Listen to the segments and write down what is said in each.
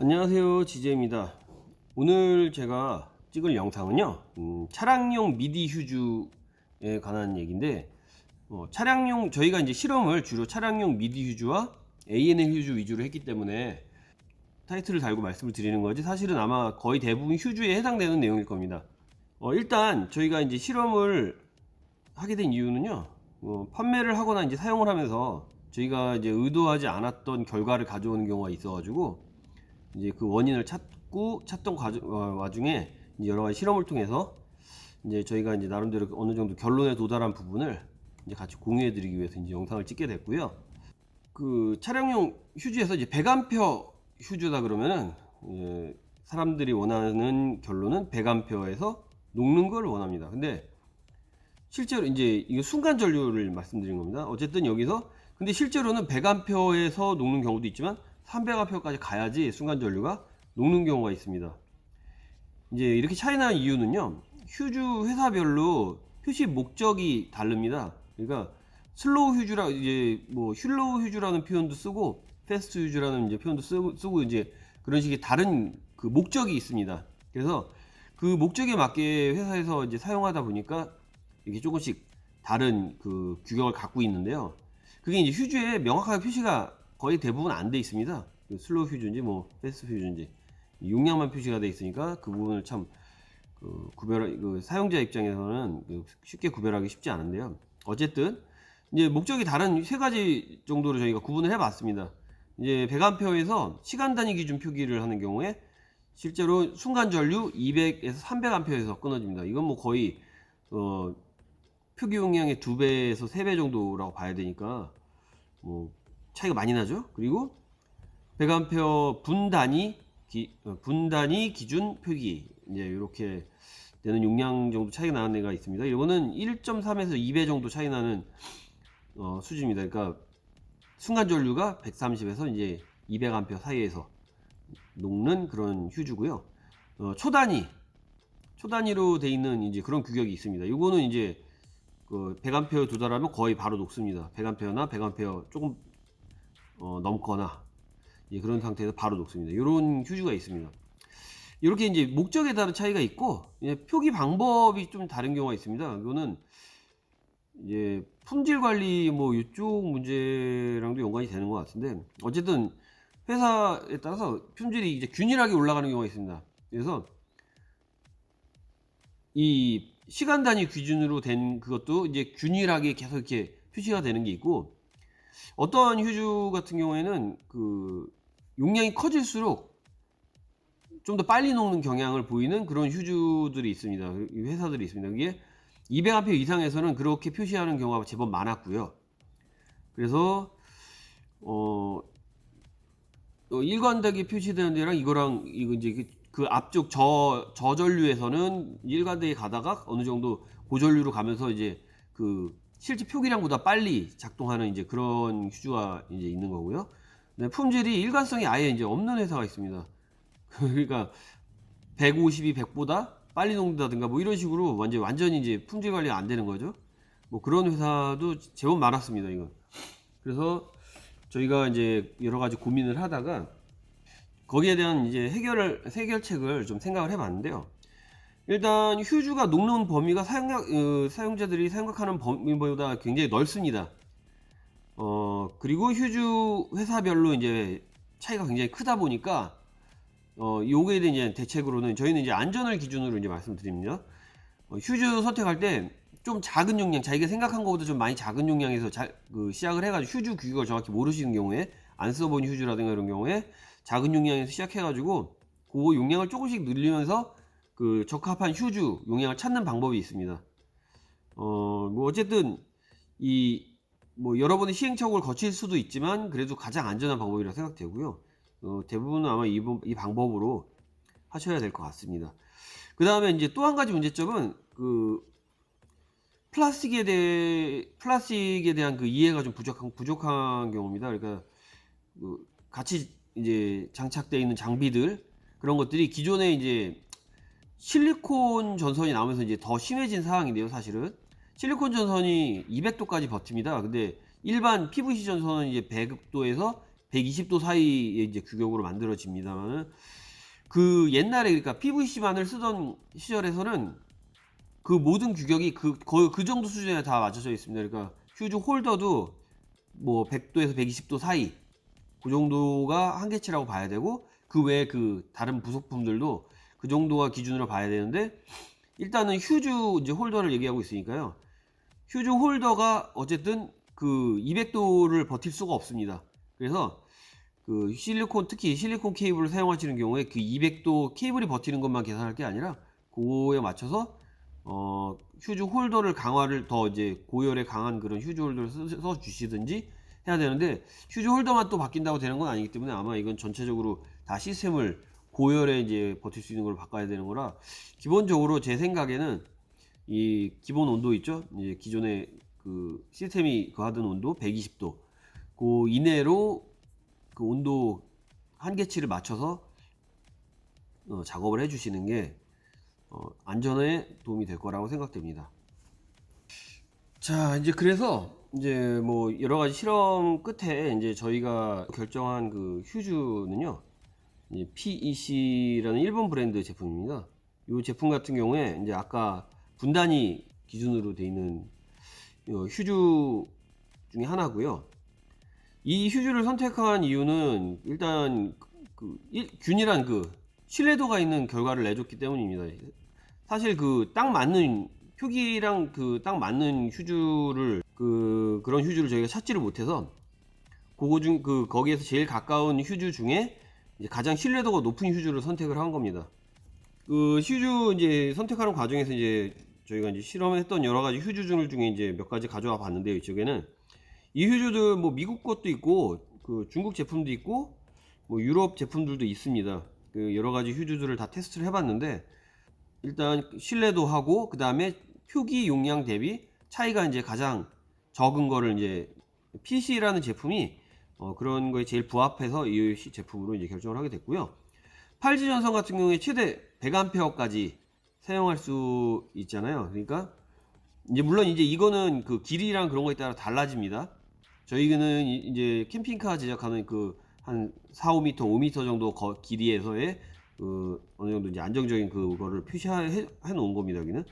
안녕하세요, 지제입니다. 오늘 제가 찍을 영상은요, 차량용 미디 휴즈에 관한 얘기인데, 차량용, 저희가 이제 실험을 주로 차량용 미디 휴즈와 ANL 휴즈 위주로 했기 때문에 타이틀을 달고 말씀을 드리는 거지, 사실은 아마 거의 대부분 휴즈에 해당되는 내용일 겁니다. 일단 저희가 이제 실험을 하게 된 이유는요, 판매를 하거나 이제 사용을 하면서 저희가 이제 의도하지 않았던 결과를 가져오는 경우가 있어가지고, 이제 그 원인을 찾던 와중에 이제 여러 가지 실험을 통해서 이제 저희가 이제 나름대로 어느 정도 결론에 도달한 부분을 이제 같이 공유해 드리기 위해서 이제 영상을 찍게 됐고요. 그 차량용 휴즈에서 이제 100A 휴즈다 그러면은 사람들이 원하는 결론은 100A에서 녹는 걸 원합니다. 근데 실제로 이제 이거 순간 전류를 말씀드린 겁니다. 어쨌든 여기서 근데 실제로는 100A에서 녹는 경우도 있지만 300A까지 가야지 순간 전류가 녹는 경우가 있습니다. 이제 이렇게 차이 나는 이유는요, 휴즈 회사별로 표시 목적이 다릅니다. 그러니까 슬로우 휴즈라 이제 뭐 슐로우 휴즈라는 표현도 쓰고 패스트 휴즈라는 이제 표현도 쓰고 이제 그런 식의 다른 그 목적이 있습니다. 그래서 그 목적에 맞게 회사에서 이제 사용하다 보니까 이게 조금씩 다른 그 규격을 갖고 있는데요. 그게 이제 휴즈에 명확하게 표시가 거의 대부분 안 돼 있습니다. 슬로우 휴즈인지 뭐 패스트 휴즈인지 용량만 표시가 돼 있으니까 그 부분을 참 사용자 입장에서는 쉽게 구별하기 쉽지 않은데요. 어쨌든 이제 목적이 다른 세 가지 정도로 저희가 구분을 해봤습니다. 이제 100A에서 시간 단위 기준 표기를 하는 경우에 실제로 순간 전류 200에서 300A에서 끊어집니다. 이건 뭐 거의 표기 용량의 2배에서 3배 정도라고 봐야 되니까 뭐 차이가 많이 나죠. 그리고 100A 분 단위 기준 표기 이제 이렇게 되는 용량 정도 차이가 나는 애가 있습니다. 이거는 1.3에서 2배 정도 차이 나는 수준입니다. 그러니까 순간 전류가 130에서 이제 200A 사이에서 녹는 그런 휴즈고요. 초단위로 돼 있는 이제 그런 규격이 있습니다. 이거는 이제 그 100A 도달하면 거의 바로 녹습니다. 100A나 100A 조금 넘거나 그런 상태에서 바로 녹습니다. 이런 휴즈가 있습니다. 이렇게 이제 목적에 따른 차이가 있고 표기 방법이 좀 다른 경우가 있습니다. 이거는 이제 품질 관리 뭐 이쪽 문제랑도 연관이 되는 것 같은데, 어쨌든 회사에 따라서 품질이 이제 균일하게 올라가는 경우가 있습니다. 그래서 이 시간 단위 기준으로 된 그것도 이제 균일하게 계속 이렇게 표시가 되는 게 있고, 어떤 휴즈 같은 경우에는 그 용량이 커질수록 좀 더 빨리 녹는 경향을 보이는 그런 휴즈들이 있습니다. 회사들이 있습니다. 그게 200A 이상에서는 그렇게 표시하는 경우가 제법 많았고요. 그래서 일관되게 표시되는 데랑 이거 이제 그 앞쪽 저전류에서는 일관되게 가다가 어느 정도 고전류로 가면서 이제 그 실제 표기량보다 빨리 작동하는 이제 그런 휴즈가 이제 있는 거고요. 네, 품질이 일관성이 아예 이제 없는 회사가 있습니다. 그러니까 150이 100보다 빨리 녹는다든가 뭐 이런 식으로 완전히 이제 품질 관리가 안 되는 거죠. 뭐 그런 회사도 제법 많았습니다, 이거. 그래서 저희가 이제 여러 가지 고민을 하다가 거기에 대한 이제 해결책을 좀 생각을 해봤는데요. 일단 휴즈가 녹는 범위가 사용자들이 생각하는 범위보다 굉장히 넓습니다. 그리고 휴즈 회사별로 이제 차이가 굉장히 크다 보니까 요거에 대한 이제 대책으로는 저희는 이제 안전을 기준으로 이제 말씀드립니다. 휴즈 선택할 때 좀 작은 용량, 자기가 생각한 것보다 좀 많이 작은 용량에서 시작을 해가지고 휴즈 규격을 정확히 모르시는 경우에, 안 써본 휴즈라든가 이런 경우에 작은 용량에서 시작해가지고 그 용량을 조금씩 늘리면서 그 적합한 휴즈 용량을 찾는 방법이 있습니다. 뭐 어쨌든 뭐 여러분의 시행착오를 거칠 수도 있지만 그래도 가장 안전한 방법이라 생각되고요. 대부분은 아마 이 방법으로 하셔야 될 것 같습니다. 그 다음에 이제 또 한 가지 문제점은 그 플라스틱에 대한 그 이해가 좀 부족한 경우입니다. 그러니까 같이 이제 장착되어 있는 장비들, 그런 것들이 기존에 이제 실리콘 전선이 나오면서 이제 더 심해진 상황인데요. 사실은 실리콘 전선이 200도까지 버팁니다. 근데 일반 PVC 전선은 이제 100도에서 120도 사이의 이제 규격으로 만들어집니다만은 그 옛날에 그러니까 PVC만을 쓰던 시절에서는 그 모든 규격이 거의 그 정도 수준에 다 맞춰져 있습니다. 그러니까 휴즈 홀더도 뭐 100도에서 120도 사이 그 정도가 한계치라고 봐야 되고 그 외에 그 다른 부속품들도 그 정도가 기준으로 봐야 되는데 일단은 휴즈 이제 홀더를 얘기하고 있으니까요. 휴즈 홀더가 어쨌든 그 200도를 버틸 수가 없습니다. 그래서 그 실리콘 특히 실리콘 케이블을 사용하시는 경우에 그 200도 케이블이 버티는 것만 계산할 게 아니라 그거에 맞춰서 휴즈 홀더를 강화를 더 이제 고열에 강한 그런 휴즈 홀더를 써 주시든지 해야 되는데 휴즈 홀더만 또 바뀐다고 되는 건 아니기 때문에 아마 이건 전체적으로 다 시스템을 고열에 이제 버틸 수 있는 걸로 바꿔야 되는 거라 기본적으로 제 생각에는 이 기본 온도 있죠? 이제 기존에 그 시스템이 그 하던 온도 120도 그 이내로 그 온도 한계치를 맞춰서 작업을 해 주시는 게 안전에 도움이 될 거라고 생각됩니다. 자, 이제 그래서 이제 뭐 여러 가지 실험 끝에 이제 저희가 결정한 그 휴즈는요, PEC라는 일본 브랜드 제품입니다. 이 제품 같은 경우에 이제 아까 분단위 기준으로 되어 있는 휴즈 중에 하나고요. 이 휴즈를 선택한 이유는 일단 균일한 그 신뢰도가 있는 결과를 내줬기 때문입니다. 사실 그 딱 맞는 표기랑 그 딱 맞는 휴즈를 그런 휴즈를 저희가 찾지를 못해서 거기에서 제일 가까운 휴즈 중에 이제 가장 신뢰도가 높은 휴즈를 선택을 한 겁니다. 그 휴즈 이제 선택하는 과정에서 이제 저희가 이제 실험했던 여러 가지 휴즈 중에 이제 몇 가지 가져와 봤는데요. 이쪽에는 이 휴즈들 뭐 미국 것도 있고 그 중국 제품도 있고 뭐 유럽 제품들도 있습니다. 그 여러 가지 휴즈들을 다 테스트를 해봤는데 일단 신뢰도하고 그 다음에 표기 용량 대비 차이가 이제 가장 적은 거를 이제 PC라는 제품이 그런 거에 제일 부합해서 이 제품으로 이제 결정을 하게 됐고요. 8G 전선 같은 경우에 최대 100A까지 사용할 수 있잖아요. 그러니까 이제 물론 이제 이거는 그 길이랑 그런 거에 따라 달라집니다. 저희는 이제 캠핑카 제작하는 그 한 4, 5m, 5m 정도 길이에서의 어느 정도 이제 안정적인 그거를 표시해 놓은 겁니다. 여기는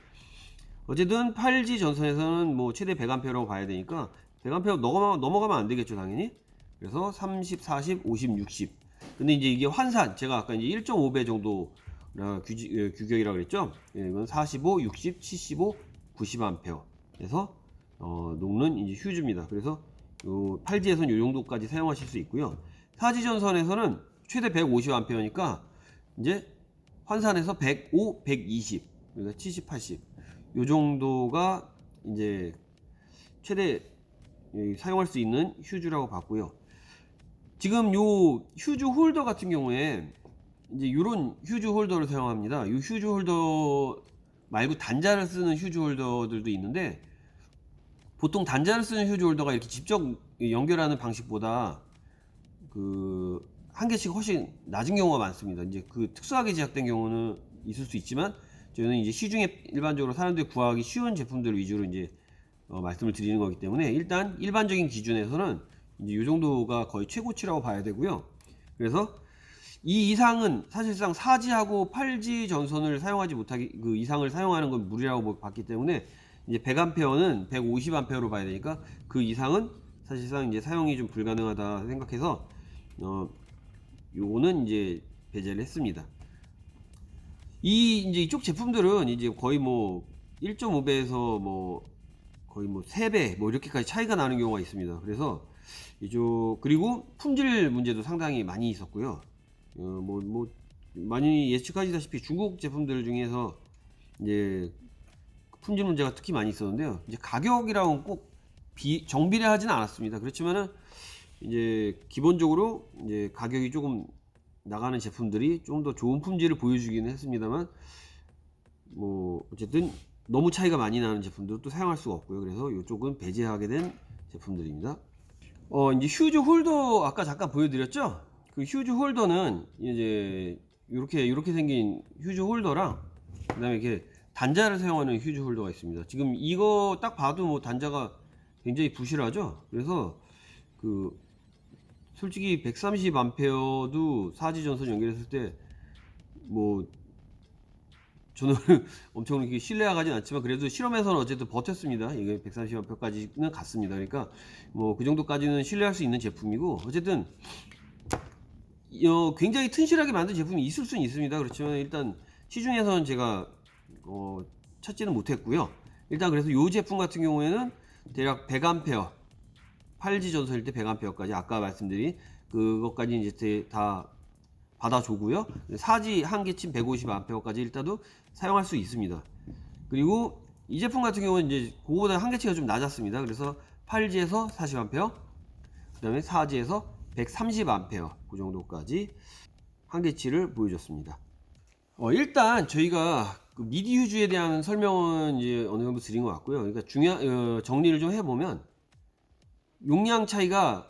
어쨌든 8G 전선에서는 뭐 최대 100A라고 봐야 되니까 100A 넘어가면 안 되겠죠, 당연히. 그래서 30, 40, 50, 60. 근데 이제 이게 환산, 제가 아까 이제 1.5배 정도 규격이라고 그랬죠. 예, 이건 45, 60, 75, 90A. 그래서 녹는 이제 휴즈입니다. 그래서 8G에서는 이 정도까지 사용하실 수 있고요. 4G 전선에서는 최대 150A니까 이제 환산해서 105, 120, 그러니까 70, 80. 요 정도가 이제 최대 사용할 수 있는 휴즈라고 봤고요. 지금 요 휴즈 홀더 같은 경우에 이제 요런 휴즈 홀더를 사용합니다. 이 휴즈 홀더 말고 단자를 쓰는 휴즈 홀더들도 있는데 보통 단자를 쓰는 휴즈 홀더가 이렇게 직접 연결하는 방식보다 그 한계치가 훨씬 낮은 경우가 많습니다. 이제 그 특수하게 제작된 경우는 있을 수 있지만 저희는 이제 시중에 일반적으로 사람들이 구하기 쉬운 제품들 위주로 이제 말씀을 드리는 거기 때문에 일단 일반적인 기준에서는 이제 이 정도가 거의 최고치라고 봐야 되고요. 그래서 이 이상은 사실상 4G하고 8G 전선을 사용하지 못하기 그 이상을 사용하는 건 무리라고 봤기 때문에 이제 100A는 150A로 봐야 되니까 그 이상은 사실상 이제 사용이 좀 불가능하다 생각해서 요거는 이제 배제를 했습니다. 이제 이쪽 제품들은 이제 거의 뭐 1.5배에서 뭐 거의 뭐 3배 뭐 이렇게까지 차이가 나는 경우가 있습니다. 그래서 그리고 품질 문제도 상당히 많이 있었고요. 많이 예측하시다시피 중국 제품들 중에서 이제 품질 문제가 특히 많이 있었는데요. 이제 가격이랑은 꼭 정비례하지는 않았습니다. 그렇지만은 이제 기본적으로 이제 가격이 조금 나가는 제품들이 좀 더 좋은 품질을 보여주기는 했습니다만 뭐 어쨌든 너무 차이가 많이 나는 제품들도 사용할 수가 없고요. 그래서 이쪽은 배제하게 된 제품들입니다. 이제 휴즈 홀더 아까 잠깐 보여드렸죠? 그 휴즈 홀더는 이제 이렇게 생긴 휴즈 홀더랑 그다음에 이렇게 단자를 사용하는 휴즈 홀더가 있습니다. 지금 이거 딱 봐도 뭐 단자가 굉장히 부실하죠? 그래서 솔직히 130A도 4지 전선 연결했을 때 뭐 저는 엄청 이렇게 신뢰가 가진 않지만 그래도 실험에서는 어쨌든 버텼습니다. 이게 130A까지는 갔습니다. 그러니까 뭐 그 정도까지는 신뢰할 수 있는 제품이고, 어쨌든 굉장히 튼실하게 만든 제품이 있을 수는 있습니다. 그렇지만 일단 시중에서는 제가 찾지는 못했고요. 일단 그래서 이 제품 같은 경우에는 대략 100A 8지 전선일 때 100A까지 아까 말씀드린 그것까지 이제 다 받아주고요. 4지 한계침 150A까지 일단도 사용할 수 있습니다. 그리고 이 제품 같은 경우는 이제 그거보다 한계치가 좀 낮았습니다. 그래서 8지에서 40A, 그 다음에 4지에서 130A 그 정도까지 한계치를 보여줬습니다. 일단 저희가 그 미디 휴즈에 대한 설명은 이제 어느 정도 드린 것 같고요. 그러니까 정리를 좀 해보면 용량 차이가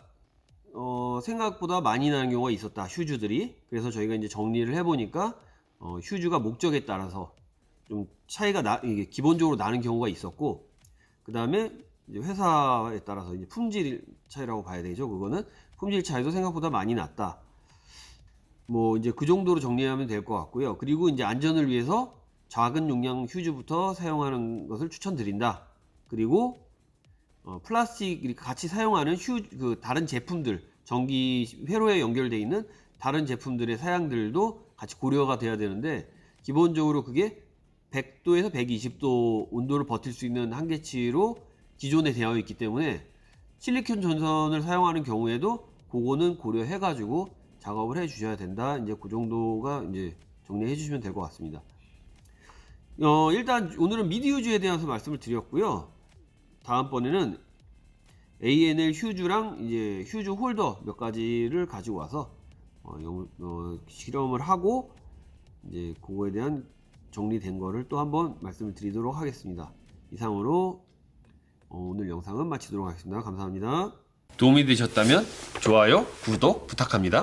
생각보다 많이 나는 경우가 있었다, 휴즈들이. 그래서 저희가 이제 정리를 해보니까 휴즈가 목적에 따라서 좀 차이가 이게 기본적으로 나는 경우가 있었고, 그 다음에 회사에 따라서 이제 품질 차이라고 봐야 되죠. 그거는 품질 차이도 생각보다 많이 났다. 뭐 이제 그 정도로 정리하면 될 것 같고요. 그리고 이제 안전을 위해서 작은 용량 휴즈부터 사용하는 것을 추천드린다. 그리고 플라스틱 이렇게 같이 사용하는 다른 제품들, 전기 회로에 연결되어 있는 다른 제품들의 사양들도 같이 고려가 돼야 되는데, 기본적으로 그게 100도에서 120도 온도를 버틸 수 있는 한계치로 기존에 되어 있기 때문에 실리콘 전선을 사용하는 경우에도 그거는 고려해 가지고 작업을 해 주셔야 된다. 이제 그 정도가 이제 정리해 주시면 될 것 같습니다. 일단 오늘은 미디 휴즈에 대해서 말씀을 드렸고요. 다음번에는 ANL 휴즈랑 이제 휴즈 홀더 몇 가지를 가지고 와서 실험을 하고 이제 그거에 대한 정리된 거를 또 한번 말씀을 드리도록 하겠습니다. 이상으로 오늘 영상은 마치도록 하겠습니다. 감사합니다. 도움이 되셨다면 좋아요, 구독 부탁합니다.